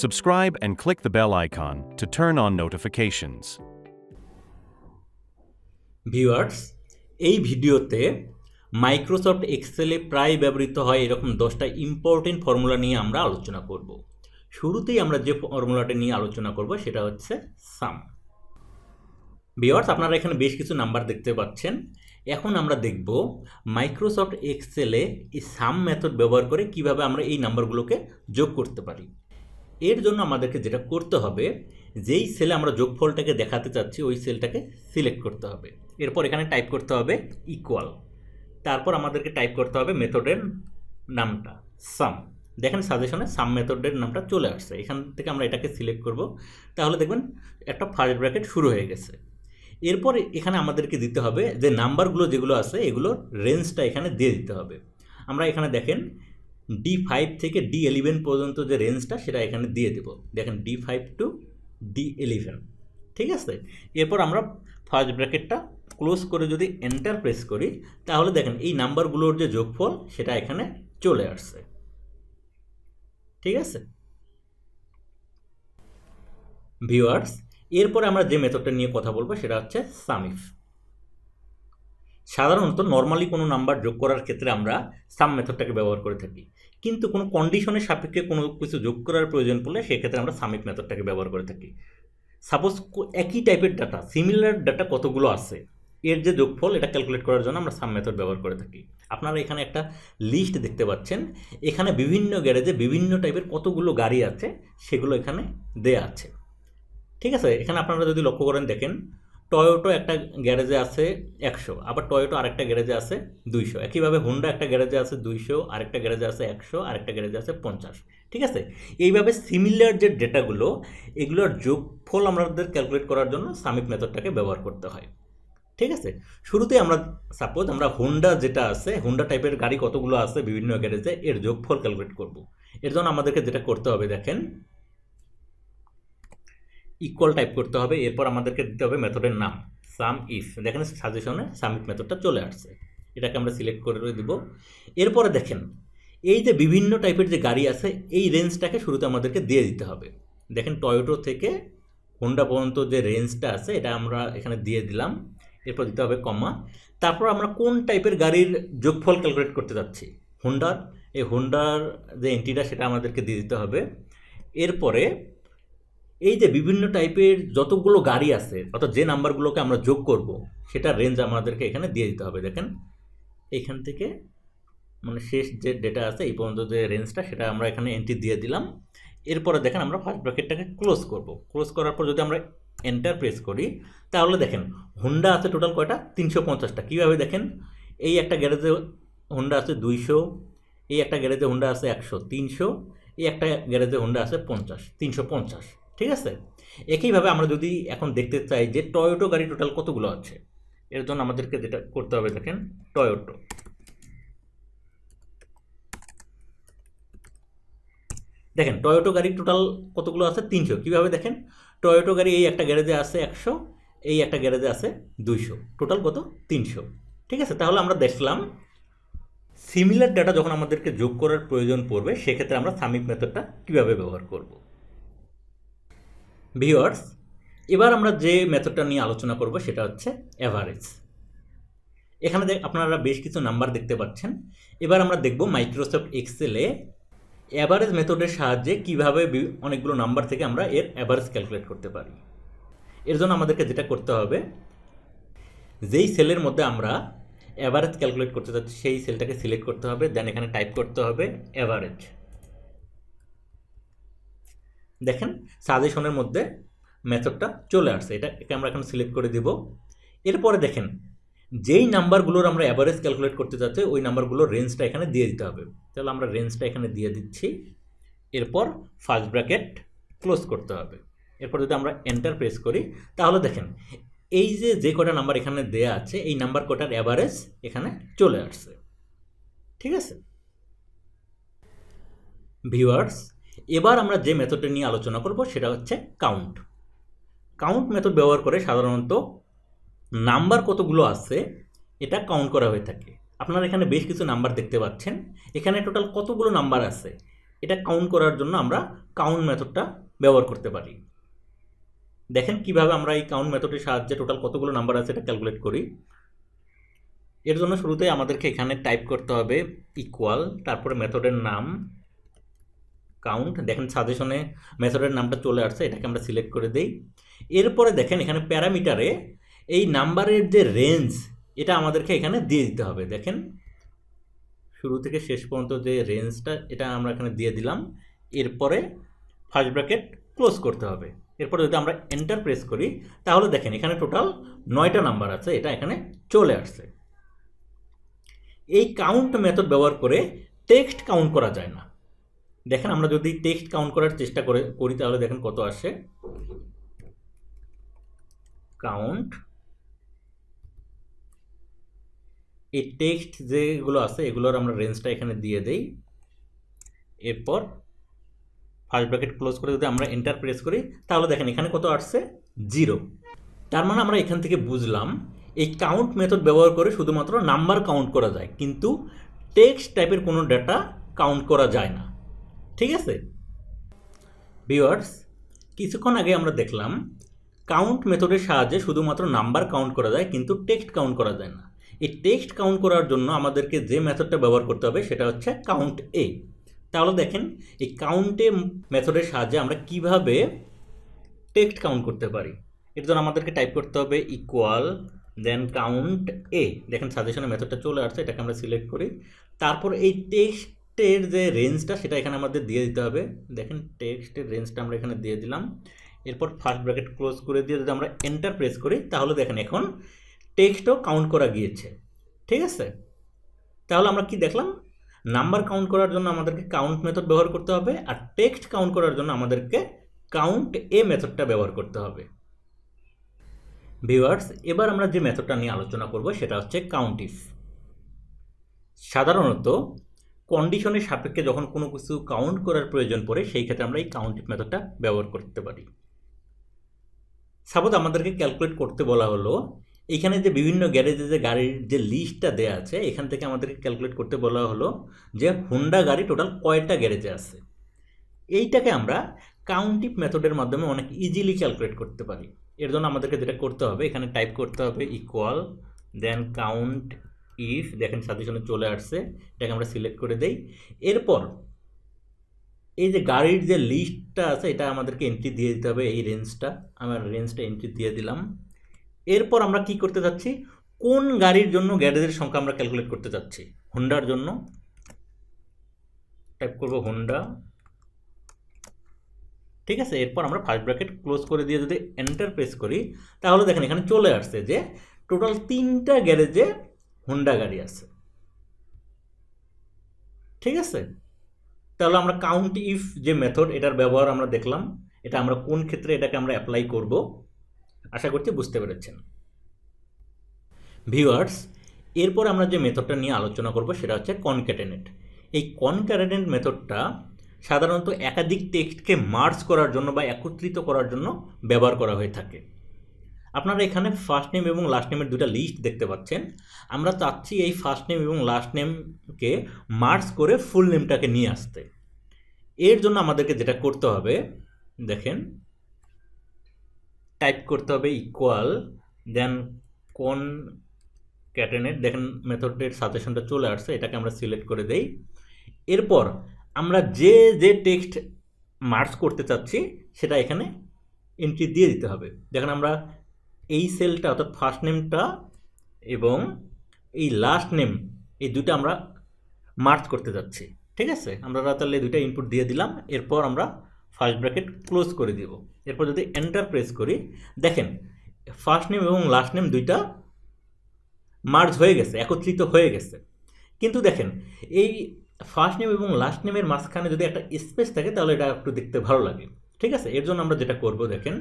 Subscribe and click the bell icon to turn on notifications. Viewers, এই ভিডিওতে Microsoft এক্সেলে প্রায় ব্যবহৃত হয় এরকম 10টা ইম্পর্টেন্ট ফর্মুলা নিয়ে আমরা আলোচনা করব। শুরুতেই আমরা যে ফর্মুলাটা নিয়ে আলোচনা করব সেটা হচ্ছে সাম। ভিউয়ার্স, আপনারা এখানে বেশ কিছু নাম্বার দেখতে পাচ্ছেন। এখন আমরা দেখব মাইক্রোসফট এক্সেলে এই সাম মেথড ব্যবহার করে কিভাবে আমরা এই নাম্বারগুলোকে যোগ করতে পারি। এর জন্য আমাদেরকে যেটা করতে হবে, যেই সেলে আমরা যোগফলটাকে দেখাতে চাচ্ছি ওই সেলটাকে সিলেক্ট করতে হবে। এরপর এখানে টাইপ করতে হবে ইকুয়াল, তারপর আমাদেরকে টাইপ করতে হবে মেথডের নামটা সাম। দেখেন সাজেশনে সাম মেথডের নামটা চলে আসছে। এখান থেকে আমরা এটাকে সিলেক্ট করব, তাহলে দেখবেন একটা ফার্স্ট ব্র্যাকেট শুরু হয়ে গেছে। এরপর এখানে আমাদেরকে দিতে হবে যে নাম্বারগুলো যেগুলো আছে এগুলোর রেঞ্জটা এখানে দিয়ে দিতে হবে। আমরা এখানে দেখেন D5 থেকে D11 পর্যন্ত যে রেঞ্জটা সেটা এখানে দিয়ে দেব। দেখেন D5 টু D11, ঠিক আছে। এরপর আমরা ফার্স্ট ব্র্যাকেটটা ক্লোজ করে যদি এন্টার প্রেস করি, তাহলে দেখেন এই নাম্বারগুলোর যে যোগফল সেটা এখানে চলে আসছে, ঠিক আছে। ভিউয়ার্স, এরপরে আমরা যে মেথডটা নিয়ে কথা বলবো সেটা হচ্ছে সামইফ। সাধারণত নর্মালি কোনো নাম্বার যোগ করার ক্ষেত্রে আমরা সাম মেথডটাকে ব্যবহার করে থাকি, কিন্তু কোনো কন্ডিশনের সাপেক্ষে কোনো কিছু যোগ করার প্রয়োজন পড়লে সেক্ষেত্রে আমরা সামইফ মেথডটাকে ব্যবহার করে থাকি। সাপোজ একই টাইপের ডাটা, সিমিলার ডাটা কতগুলো আছে, এর যে যোগফল এটা ক্যালকুলেট করার জন্য আমরা সাম মেথড ব্যবহার করে থাকি। আপনারা এখানে একটা লিস্ট দেখতে পাচ্ছেন, এখানে বিভিন্ন গ্যারেজে বিভিন্ন টাইপের কতগুলো গাড়ি আছে সেগুলো এখানে দেয়া আছে, ঠিক আছে। এখানে আপনারা যদি লক্ষ্য করেন, দেখেন টয়োটো একটা গ্যারেজে আছে 100, আবার টয়োটো আরেকটা গ্যারেজে আছে 200। একইভাবে হোন্ডা একটা গ্যারেজে আছে 200, আরেকটা গ্যারেজে আছে 100, আরেকটা গ্যারেজে আছে 50, ঠিক আছে। এইভাবে সিমিলার যে ডেটাগুলো এগুলোর যোগফল আমাদের ক্যালকুলেট করার জন্য সামইফ মেথডটাকে ব্যবহার করতে হয়, ঠিক আছে। শুরুতে আমরা সাপোজ আমরা হোন্ডা যেটা আছে, হোন্ডা টাইপের গাড়ি কতগুলো আছে বিভিন্ন গ্যারেজে এর যোগফল ক্যালকুলেট করব। এর জন্য আমাদেরকে যেটা করতে হবে, দেখেন ইকুয়াল টাইপ করতে হবে। এরপর আমাদেরকে দিতে হবে মেথডের নাম সাম ইফ। দেখেন সাজেশনে সামইফ মেথডটা চলে আসছে, এটাকে আমরা সিলেক্ট করে দিব। এরপরে দেখেন এই যে বিভিন্ন টাইপের যে গাড়ি আছে এই রেঞ্জটাকে শুরুতে আমাদেরকে দিয়ে দিতে হবে। দেখেন টয়োটো থেকে হোন্ডা পর্যন্ত যে রেঞ্জটা আছে এটা আমরা এখানে দিয়ে দিলাম। এরপর দিতে হবে কমা, তারপর আমরা কোন টাইপের গাড়ির যোগফল ক্যালকুলেট করতে যাচ্ছি, হোন্ডার, এই হোন্ডার যে এন্ট্রিটা সেটা আমাদেরকে দিয়ে দিতে হবে। এরপরে এই যে বিভিন্ন টাইপের যতগুলো গাড়ি আছে অর্থাৎ যে নাম্বারগুলোকে আমরা যোগ করব সেটার রেঞ্জ আমাদেরকে এখানে দিয়ে দিতে হবে। দেখেন এইখান থেকে মানে শেষ যে ডেটা আছে এই পর্যন্ত যে রেঞ্জটা সেটা আমরা এখানে এন্ট্রি দিয়ে দিলাম। এরপরে দেখেন আমরা ফার্স্ট ব্র্যাকেটটাকে ক্লোজ করব। ক্লোজ করার পর যদি আমরা এন্টার প্রেস করি, তাহলে দেখেন হোন্ডা আছে টোটাল কয়টা, 350টা। কীভাবে দেখেন, এই একটা গ্যারেজে হোন্ডা আছে 200, এই একটা গ্যারেজে হোন্ডা আছে 100, 300, এই একটা গ্যারেজে হোন্ডা আছে 50, 350, ঠিক আছে। একইভাবে আমরা যদি এখন দেখতে চাই যে টয়োটো গাড়ি টোটাল কতগুলো আছে, এর জন্য আমাদেরকে যেটা করতে হবে, দেখেন টয়োটো, দেখেন টয়োটো গাড়ি টোটাল কতগুলো আছে 300। কীভাবে দেখেন, টয়োটো গাড়ি এই একটা গ্যারেজে আছে 100, এই একটা গ্যারেজে আছে 200, টোটাল কত 300, ঠিক আছে। তাহলে আমরা দেখলাম সিমিলার ডাটা যখন আমাদেরকে যোগ করার প্রয়োজন পড়বে সেক্ষেত্রে আমরা সামইফ মেথডটা কীভাবে ব্যবহার করব। ভিউয়ার্স, এবার আমরা যে মেথডটা নিয়ে আলোচনা করব সেটা হচ্ছে অ্যাভারেজ। এখানে আপনারা বেশ কিছু নাম্বার দেখতে পাচ্ছেন। এবার আমরা দেখব মাইক্রোসফট এক্সেলে অ্যাভারেজ মেথডের সাহায্যে কিভাবে অনেকগুলো নাম্বার থেকে আমরা এর অ্যাভারেজ ক্যালকুলেট করতে পারি। এর জন্য আমাদেরকে যেটা করতে হবে, যেই সেলের মধ্যে আমরা অ্যাভারেজ ক্যালকুলেট করতে চাচ্ছি সেই সেলটাকে সিলেক্ট করতে হবে, দেন এখানে টাইপ করতে হবে অ্যাভারেজ। দেখেন সাজেশনের মধ্যে মেথডটা চলে আসছে, এটাকে আমরা এখন সিলেক্ট করে দিব। এরপরে দেখেন যেই নাম্বারগুলোর আমরা অ্যাভারেজ ক্যালকুলেট করতে চাচ্ছি ওই নাম্বারগুলোর রেঞ্জটা এখানে দিয়ে দিতে হবে। তাহলে আমরা রেঞ্জটা এখানে দিয়ে দিচ্ছি। এরপর ফার্স্ট ব্র্যাকেট ক্লোজ করতে হবে। এরপর যদি আমরা এন্টার প্রেস করি, তাহলে দেখেন এই যে কটা নাম্বার এখানে দেয়া আছে এই নাম্বার কটার অ্যাভারেজ এখানে চলে আসছে, ঠিক আছে। ভিউয়ার্স, এবার আমরা যে মেথডটা নিয়ে আলোচনা করব সেটা হচ্ছে কাউন্ট। কাউন্ট মেথড ব্যবহার করে সাধারণত নাম্বার কতগুলো আছে এটা কাউন্ট করা হয়ে থাকে। আপনারা এখানে বেশ কিছু নাম্বার দেখতে পাচ্ছেন, এখানে টোটাল কতগুলো নাম্বার আছে এটা কাউন্ট করার জন্য আমরা কাউন্ট মেথডটা ব্যবহার করতে পারি। দেখেন কিভাবে আমরা এই কাউন্ট মেথডের সাহায্যে টোটাল কতগুলো নাম্বার আছে এটা ক্যালকুলেট করি। এর জন্য শুরুতে আমাদেরকে এখানে টাইপ করতে হবে ইকুয়াল, তারপরে মেথডের নাম কাউন্ট। দেখেন সাজেশনে মেথডের নামটা চলে আসছে, এটাকে আমরা সিলেক্ট করে দেই। এরপরে দেখেন এখানে প্যারামিটারে এই নাম্বারের যে রেঞ্জ এটা আমাদেরকে এখানে দিয়ে দিতে হবে। দেখেন শুরু থেকে শেষ পর্যন্ত যে রেঞ্জটা এটা আমরা এখানে দিয়ে দিলাম। এরপরে ফার্স্ট ব্র্যাকেট ক্লোজ করতে হবে। এরপরে যদি আমরা এন্টার প্রেস করি তাহলে দেখেন এখানে টোটাল 9টা নাম্বার আছে, এটা এখানে চলে আসছে। এই কাউন্ট মেথড ব্যবহার করে টেক্সট কাউন্ট করা যায় না। দেখেন আমরা যদি টেক্সট কাউন্ট করার চেষ্টা করি তাহলে দেখেন কত আসে। কাউন্ট, এই টেক্সট যেগুলো আছে এগুলোর আমরা রেঞ্জটা এখানে দিয়ে দেই। এরপর ফার্স্ট ব্র্যাকেট ক্লোজ করে যদি আমরা এন্টার প্রেস করি তাহলে দেখেন এখানে কত আসছে 0। তার মানে আমরা এখান থেকে বুঝলাম এই কাউন্ট মেথড ব্যবহার করে শুধুমাত্র নাম্বার কাউন্ট করা যায়, কিন্তু টেক্সট টাইপের কোনো ডেটা কাউন্ট করা যায় না। ঠিক আছে ভিউয়ার্স, কিছুক্ষণ আগে আমরা দেখলাম কাউন্ট মেথডের সাহায্যে শুধুমাত্র নাম্বার কাউন্ট করা যায়, কিন্তু টেক্সট কাউন্ট করা যায় না। এই টেক্সট কাউন্ট করার জন্য আমাদেরকে যে মেথডটা ব্যবহার করতে হবে সেটা হচ্ছে কাউন্ট এ। তাহলে দেখেন এই কাউন্টে মেথডের সাহায্যে আমরা কিভাবে টেক্সট কাউন্ট করতে পারি। এর জন্য আমাদেরকে টাইপ করতে হবে ইকুয়াল দেন কাউন্ট এ। দেখেন সাজেশনের মেথডটা চলে আসছে, এটাকে আমরা সিলেক্ট করি। তারপর এই টেক্সটের যে রেঞ্জটা সেটা এখানে আমাদের দিয়ে দিতে হবে। দেখেন টেক্সটের রেঞ্জটা আমরা এখানে দিয়ে দিলাম। এরপর ফার্স্ট ব্র্যাকেট ক্লোজ করে দিয়ে যদি আমরা এন্টার প্রেস করি তাহলে দেখেন এখন টেক্সটও কাউন্ট করা গিয়েছে। ঠিক আছে, তাহলে আমরা কি দেখলাম, নাম্বার কাউন্ট করার জন্য আমাদেরকে কাউন্ট মেথড ব্যবহার করতে হবে, আর টেক্সট কাউন্ট করার জন্য আমাদেরকে কাউন্ট এ মেথডটা ব্যবহার করতে হবে। ভিউয়ার্স, এবার আমরা যে মেথডটা নিয়ে আলোচনা করব সেটা হচ্ছে কাউন্ট ইফ। সাধারণত কন্ডিশনের সাপেক্ষে যখন কোনো কিছু কাউন্ট করার প্রয়োজন পড়ে সেই ক্ষেত্রে আমরা এই কাউন্ট ইফ মেথডটা ব্যবহার করতে পারি। সাপোজ আমাদেরকে ক্যালকুলেট করতে বলা হলো এখানে যে বিভিন্ন গ্যারেজে যে গাড়ির যে লিস্টটা দেওয়া আছে এখান থেকে আমাদেরকে ক্যালকুলেট করতে বলা হলো যে হোন্ডা গাড়ি টোটাল কয়টা গ্যারেজে আছে। এইটাকে আমরা কাউন্ট ইফ মেথডের মাধ্যমে অনেক ইজিলি ক্যালকুলেট করতে পারি। এর জন্য আমাদেরকে যেটা করতে হবে এখানে টাইপ করতে হবে ইকুয়াল দেন কাউন্ট ইফ। দেখেন সাজেশনে চলে আসছে, এটাকে আমরা সিলেক্ট করে দেই। এরপর এই যে গাড়ির যে লিস্টটা আছে এটা আমাদেরকে এন্ট্রি দিয়ে দিতে হবে। এই রেঞ্জটা আমার রেঞ্জটা এন্ট্রি দিয়ে দিলাম। এরপর আমরা কি করতে যাচ্ছি, কোন গাড়ির জন্য গ্যারেজের সংখ্যা আমরা ক্যালকুলেট করতে যাচ্ছি। হোন্ডার জন্য টাইপ করব হোন্ডা। ঠিক আছে, এরপর আমরা ফার্স্ট ব্র্যাকেট ক্লোজ করে দিয়ে যদি এন্টার প্রেস করি তাহলে দেখেন এখানে চলে আসছে যে টোটাল 3টা গ্যারেজে হোন্ডা গাড়ি আছে। ঠিক আছে, তাহলে আমরা কাউন্ট ইফ যে মেথড এটার ব্যবহার আমরা দেখলাম, এটা আমরা কোন ক্ষেত্রে এটাকে আমরা অ্যাপ্লাই করব আশা করছি বুঝতে পেরেছেন। ভিউয়ার্স, এরপর আমরা যে মেথডটা নিয়ে আলোচনা করব সেটা হচ্ছে কনক্যাটেনেট। এই কনক্যাটেনেট মেথডটা সাধারণত একাধিক টেক্সটকে মার্জ করার জন্য বা একত্রিত করার জন্য ব্যবহার করা হয়ে থাকে। আপনারা এখানে ফার্স্ট নেম এবং লাস্ট নেমের দুটা লিস্ট দেখতে পাচ্ছেন। আমরা চাচ্ছি এই ফার্স্ট নেম এবং লাস্ট নেমকে মার্জ করে ফুল নেমটাকে নিয়ে আসতে। এর জন্য আমাদেরকে যেটা করতে হবে দেখেন টাইপ করতে হবে ইকুয়াল দেন কনক্যাটেনেট। দেখেন মেথডের সাজেশনটা চলে আসছে, এটাকে আমরা সিলেক্ট করে দেই। এরপর আমরা যে যে টেক্সট মার্জ করতে চাচ্ছি সেটা এখানে এন্ট্রি দিয়ে দিতে হবে। দেখেন আমরা এই সেলটা অর্থাৎ ফার্স্ট নেমটা এবং এই লাস্ট নেম এই দুটো আমরা মার্জ করতে যাচ্ছি। ঠিক আছে, আমরা তাহলে দুইটা ইনপুট দিয়ে দিলাম। এরপর আমরা ফার্স্ট ব্র্যাকেট ক্লোজ করে দিব। এরপর যদি এন্টার প্রেস করি দেখেন ফার্স্ট নেম এবং লাস্ট নেম দুইটা মার্জ হয়ে গেছে, একত্রিত হয়ে গেছে। কিন্তু দেখেন এই ফার্স্ট নেম এবং লাস্ট নেমের মাঝখানে যদি একটা স্পেস থাকে তাহলে এটা একটু দেখতে ভালো লাগে। ঠিক আছে, এর জন্য আমরা যেটা করব দেখেন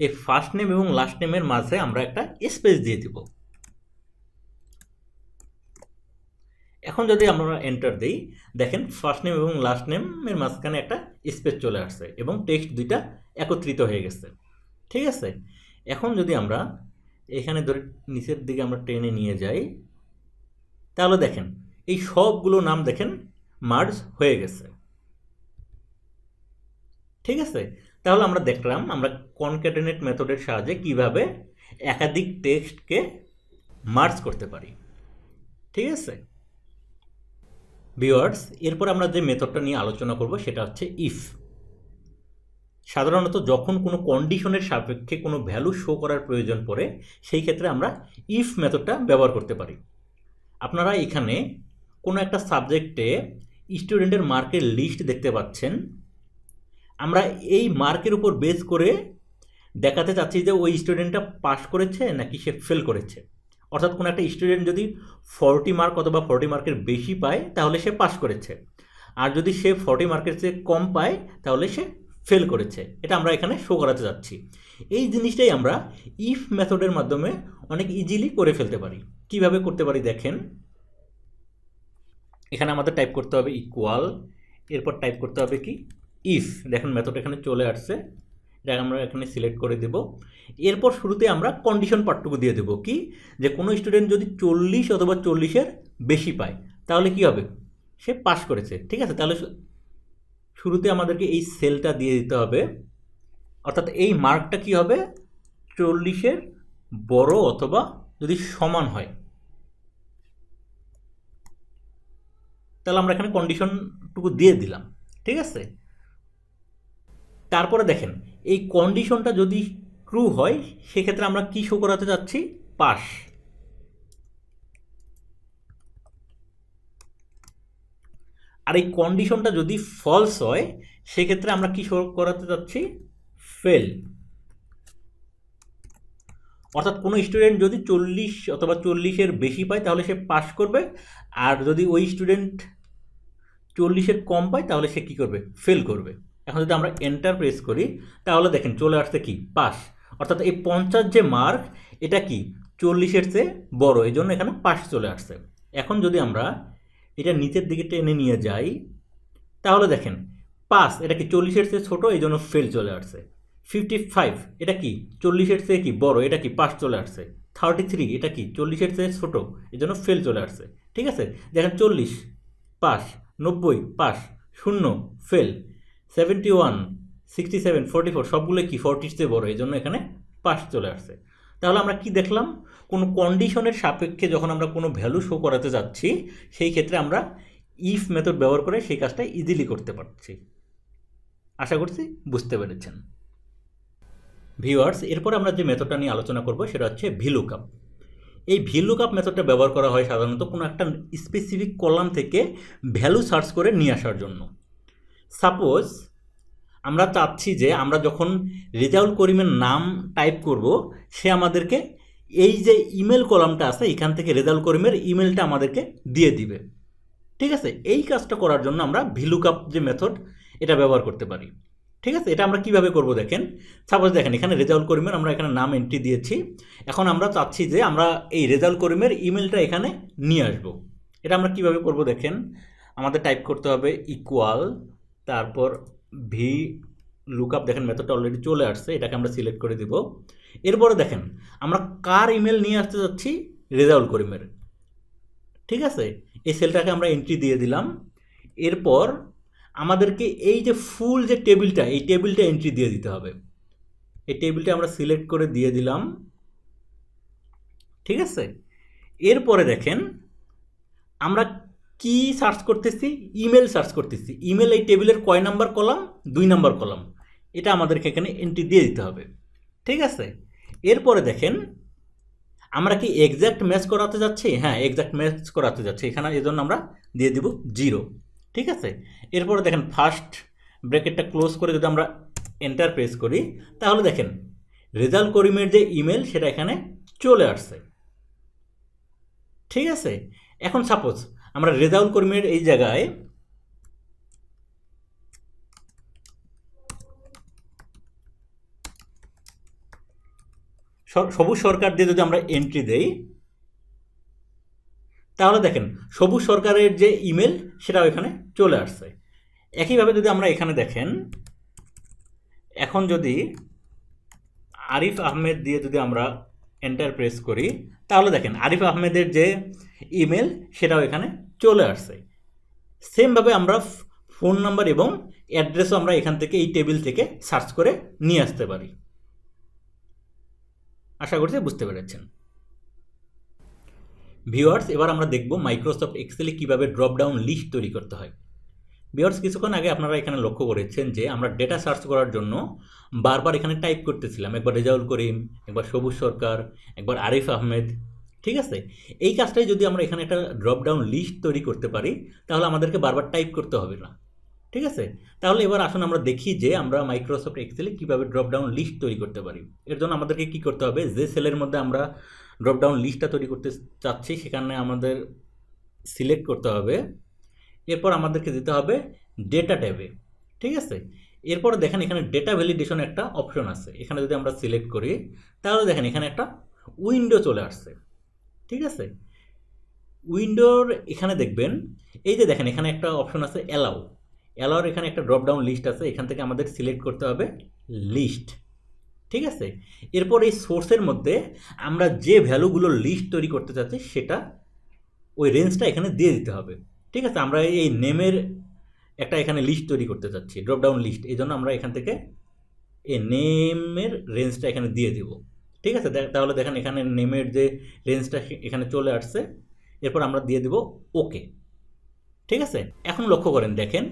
এই ফার্স্ট নেম এবং লাস্ট নেমের মাঝে আমরা একটা স্পেস দিয়ে দিব। এখন যদি আমরা এন্টার দিই দেখেন ফার্স্ট নেম এবং লাস্ট নেমের মাঝখানে একটা স্পেস চলে আসছে এবং টেক্সট দুইটা একত্রিত হয়ে গেছে। ঠিক আছে, এখন যদি আমরা এখানে ধরে নিচের দিকে আমরা টেনে নিয়ে যাই তাহলে দেখেন এই সবগুলো নাম দেখেন মার্জ হয়ে গেছে। ঠিক আছে, তাহলে আমরা দেখলাম আমরা কনক্যাটেনেট মেথডের সাহায্যে কিভাবে একাধিক টেক্সটকে মার্জ করতে পারি। ঠিক আছে ভিউয়ার্স, এরপর আমরা যে মেথডটা নিয়ে আলোচনা করব সেটা হচ্ছে ইফ। সাধারণত যখন কোনো কন্ডিশনের সাপেক্ষে কোনো ভ্যালু শো করার প্রয়োজন পড়ে সেই ক্ষেত্রে আমরা ইফ মেথডটা ব্যবহার করতে পারি। আপনারা এখানে কোনো একটা সাবজেক্টে স্টুডেন্টের মার্কের লিস্ট দেখতে পাচ্ছেন। আমরা এই মার্কের উপর বেস করে দেখাতে চাচ্ছি যে ওই স্টুডেন্টটা পাস করেছে নাকি সে ফেল করেছে। অর্থাৎ কোনো একটা স্টুডেন্ট যদি 40 মার্ক অথবা 40 মার্কের বেশি পায় তাহলে সে পাস করেছে, আর যদি সে 40 মার্কের চেয়ে কম পায় তাহলে সে ফেল করেছে। এটা আমরা এখানে শো করাতে যাচ্ছি। এই জিনিসটাই আমরা ইফ মেথডের মাধ্যমে অনেক ইজিলি করে ফেলতে পারি। কিভাবে করতে পারি দেখেন, এখানে আমাদের টাইপ করতে হবে ইকুয়াল, এরপর টাইপ করতে হবে কি ইফ। দেখেন মেথড এখানে চলে আসছে, এটা আমরা এখানে সিলেক্ট করে দেব। এরপর শুরুতে আমরা কন্ডিশন পার্টটুকু দিয়ে দেবো কি, যে কোনো স্টুডেন্ট যদি 40 অথবা 40-এর বেশি পায় তাহলে কি হবে, সে পাস করেছে। ঠিক আছে, তাহলে শুরুতে আমাদেরকে এই সেলটা দিয়ে দিতে হবে, অর্থাৎ এই মার্কটা কি হবে 40-এর বড় অথবা যদি সমান হয়। তাহলে আমরা এখানে কন্ডিশনটুকু দিয়ে দিলাম। ঠিক আছে, তারপরে দেখেন এই কন্ডিশনটা যদি ট্রু হয় সেক্ষেত্রে আমরা কি শো করাতে যাচ্ছি, পাস। আর এই কন্ডিশনটা যদি ফলস হয় সেক্ষেত্রে আমরা কি শো করাতে যাচ্ছি, ফেল। অর্থাৎ কোনো স্টুডেন্ট যদি 40 অথবা 40-এর বেশি পায় তাহলে সে পাস করবে, আর যদি ওই স্টুডেন্ট 40-এর কম পায় তাহলে সে কী করবে, ফেল করবে। এখন যদি আমরা এন্টার প্রেস করি তাহলে দেখেন চলে আসছে কি পাস। অর্থাৎ এই 50 যে মার্ক এটা কি 40-এর চেয়ে বড়, এই জন্য এখানে পাস চলে আসছে। এখন যদি আমরা এটা নিচের দিকে টেনে নিয়ে যাই তাহলে দেখেন পাস এটা কি 40-এর চেয়ে ছোটো, এই জন্য ফেল চলে আসছে। 55 এটা কি 40-এর চেয়ে কি বড়, এটা কি পাস চলে আসছে। 33 এটা কি 40-এর চেয়ে ছোটো, এই জন্য ফেল চলে আসছে। ঠিক আছে, দেখেন 40 পাস, 90 পাস, 0 ফেল, 71 67 44 সবগুলো কি 40-এর চেয়ে বড়, এই জন্য এখানে পাস চলে আসছে। তাহলে আমরা কি দেখলাম, কোনো কন্ডিশনের সাপেক্ষে যখন আমরা কোনো ভ্যালু শো করাতে যাচ্ছি সেই ক্ষেত্রে আমরা ইফ মেথড ব্যবহার করে সেই কাজটা ইজিলি করতে পারছি। আশা করছি বুঝতে পেরেছেন ভিউয়ার্স। এরপর আমরা যে মেথডটা নিয়ে আলোচনা করব সেটা হচ্ছে ভিলুকআপ। এই ভিলুকআপ মেথডটা ব্যবহার করা হয় সাধারণত কোনো একটা স্পেসিফিক কলাম থেকে ভ্যালু সার্চ করে নিয়ে আসার জন্য। সাপোজ আমরা চাচ্ছি যে আমরা যখন রেজাউল করিমের নাম টাইপ করব সে আমাদেরকে এই যে ইমেল কলামটা আছে এখান থেকে রেজাউল করিমের ইমেলটা আমাদেরকে দিয়ে দিবে। ঠিক আছে, এই কাজটা করার জন্য আমরা ভিলুকআপ যে মেথড এটা ব্যবহার করতে পারি। ঠিক আছে, এটা আমরা কিভাবে করব দেখেন। সাপোজ দেখেন এখানে রেজাউল করিমের আমরা এখানে নাম এন্ট্রি দিয়েছি। এখন আমরা চাচ্ছি যে আমরা এই রেজাউল করিমের ইমেলটা এখানে নিয়ে আসব। এটা আমরা কিভাবে করব দেখেন, আমাদের টাইপ করতে হবে ইকুয়াল, তারপর ভি লুকআপ। দেখেন মেথডটা অলরেডি চলে আসছে, এটাকে আমরা সিলেক্ট করে দিব। এরপরে দেখেন আমরা কার ইমেল নিয়ে আসতে যাচ্ছি, রেজাউল করিমের। ঠিক আছে, এই সেলটাকে আমরা এন্ট্রি দিয়ে দিলাম। এরপর আমাদেরকে এই যে ফুল যে টেবিলটা এই টেবিলটা এন্ট্রি দিয়ে দিতে হবে। এই টেবিলটা আমরা সিলেক্ট করে দিয়ে দিলাম। ঠিক আছে, এরপরে দেখেন আমরা কি সার্চ করতেছি, ইমেল সার্চ করতেছি। ইমেল এই টেবিলের কয় নাম্বার কলাম, 2 নাম্বার কলাম, এটা আমাদেরকে এখানে এন্ট্রি দিয়ে দিতে হবে। ঠিক আছে, এরপরে দেখেন আমরা কি এক্স্যাক্ট ম্যাচ করাতে যাচ্ছি, হ্যাঁ এক্স্যাক্ট ম্যাচ করাতে যাচ্ছি, এখানে এজন্য আমরা দিয়ে দিব 0। ঠিক আছে, এরপরে দেখেন ফার্স্ট ব্র্যাকেটটা ক্লোজ করে যদি আমরা এন্টার প্রেস করি তাহলে দেখেন রেজাউল করিমের যে ইমেল সেটা এখানে চলে আসছে। ঠিক আছে, এখন সাপোজ আমরা রেজাউল করিমের এই জায়গায় সবুজ সরকার দিয়ে যদি আমরা এন্ট্রি দেই তাহলে দেখেন সবুজ সরকারের যে ইমেল সেটাও এখানে চলে আসছে। একইভাবে যদি আমরা এখানে দেখেন এখন যদি আরিফ আহমেদ দিয়ে যদি আমরা এন্টার প্রেস করি তাহলে দেখেন আরিফ আহমেদের যে ইমেল সেটাও এখানে চলে আসছে। সেমভাবে আমরা ফোন নাম্বার এবং অ্যাড্রেসও আমরা এখান থেকে এই টেবিল থেকে সার্চ করে নিয়ে আসতে পারি। আশা করছি বুঝতে পেরেছেন। ভিউয়ার্স, এবার আমরা দেখব মাইক্রোসফট এক্সেলে কীভাবে ড্রপ ডাউন লিস্ট তৈরি করতে হয়। ভিউয়ার্স, কিছুক্ষণ আগে আপনারা এখানে লক্ষ্য করেছেন যে আমরা ডেটা সার্চ করার জন্য বারবার এখানে টাইপ করতেছিলাম, একবার রেজাউল করিম, একবার সবুজ সরকার, একবার আরিফ আহমেদ। ঠিক আছে, এই কাজটাই যদি আমরা এখানে একটা ড্রপ ডাউন লিস্ট তৈরি করতে পারি তাহলে আমাদেরকে বারবার টাইপ করতে হবে না। ঠিক আছে, তাহলে এবার আসুন আমরা দেখি যে আমরা মাইক্রোসফট এক্সেলে কীভাবে ড্রপ ডাউন লিস্ট তৈরি করতে পারি। এর জন্য আমাদেরকে কী করতে হবে, যে সেলের মধ্যে আমরা ড্রপ ডাউন লিস্টটা তৈরি করতে চাচ্ছি সেখানে আমাদের সিলেক্ট করতে হবে। এরপর আমাদেরকে দিতে হবে ডেটা ট্যাবে। ঠিক আছে, এরপর দেখেন এখানে ডেটা ভ্যালিডেশন একটা অপশন আছে, এখানে যদি আমরা সিলেক্ট করি তাহলে দেখেন এখানে একটা উইন্ডো চলে আসছে। ঠিক আছে, উইন্ডোর এখানে দেখবেন এই যে দেখেন এখানে একটা অপশন আছে অ্যালাউর এখানে একটা ড্রপ ডাউন লিস্ট আছে, এখান থেকে আমাদের সিলেক্ট করতে হবে লিস্ট। ঠিক আছে, এরপর এই সোর্সের মধ্যে আমরা যে ভ্যালুগুলোর লিস্ট তৈরি করতে চাচ্ছি সেটা ওই রেঞ্জটা এখানে দিয়ে দিতে হবে। ঠিক আছে, আমরা এই নেমের একটা এখানে লিস্ট তৈরি করতে চাচ্ছি, ড্রপ ডাউন লিস্ট, এই জন্য আমরা এখান থেকে এই নেমের রেঞ্জটা এখানে দিয়ে দেব। ঠিক আছে, তাহলে দেখেন এখানে নেমের যে রেঞ্জটা এখানে চলে আসছে, এরপর আমরা দিয়ে দেব ওকে। ঠিক আছে, এখন লক্ষ্য করেন দেখেন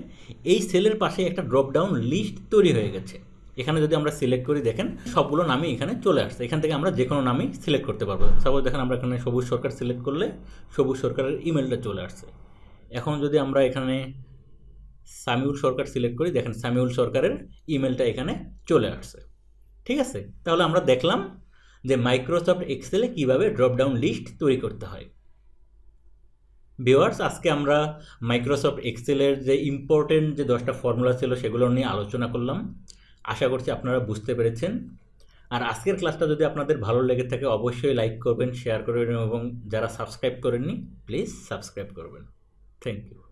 এই সেলের পাশে একটা ড্রপ ডাউন লিস্ট তৈরি হয়ে গেছে। এখানে যদি আমরা সিলেক্ট করি দেখেন সবগুলো নামই এখানে চলে আসছে, এখান থেকে আমরা যে কোনো নামই সিলেক্ট করতে পারবো। সাপোজ দেখেন আমরা এখানে সবুজ সরকার সিলেক্ট করলে সবুজ সরকারের ইমেলটা চলে আসছে। এখন যদি আমরা এখানে সামিউল সরকার সিলেক্ট করি দেখেন সামিউল সরকারের ইমেলটা এখানে চলে আসছে। ঠিক আছে, তাহলে আমরা দেখলাম যে মাইক্রোসফট এক্সেলে কীভাবে ড্রপ ডাউন লিস্ট তৈরি করতে হয়। ভিউয়ার্স, আজকে আমরা মাইক্রোসফট এক্সেলের যে ইম্পর্টেন্ট যে 10টা ফর্মুলা ছিল সেগুলো নিয়ে আলোচনা করলাম। আশা করছি আপনারা বুঝতে পেরেছেন। আর আজকের ক্লাসটা যদি আপনাদের ভালো লেগে থাকে অবশ্যই লাইক করবেন, শেয়ার করবেন এবং যারা সাবস্ক্রাইব করেননি প্লিজ সাবস্ক্রাইব করবেন। Thank you.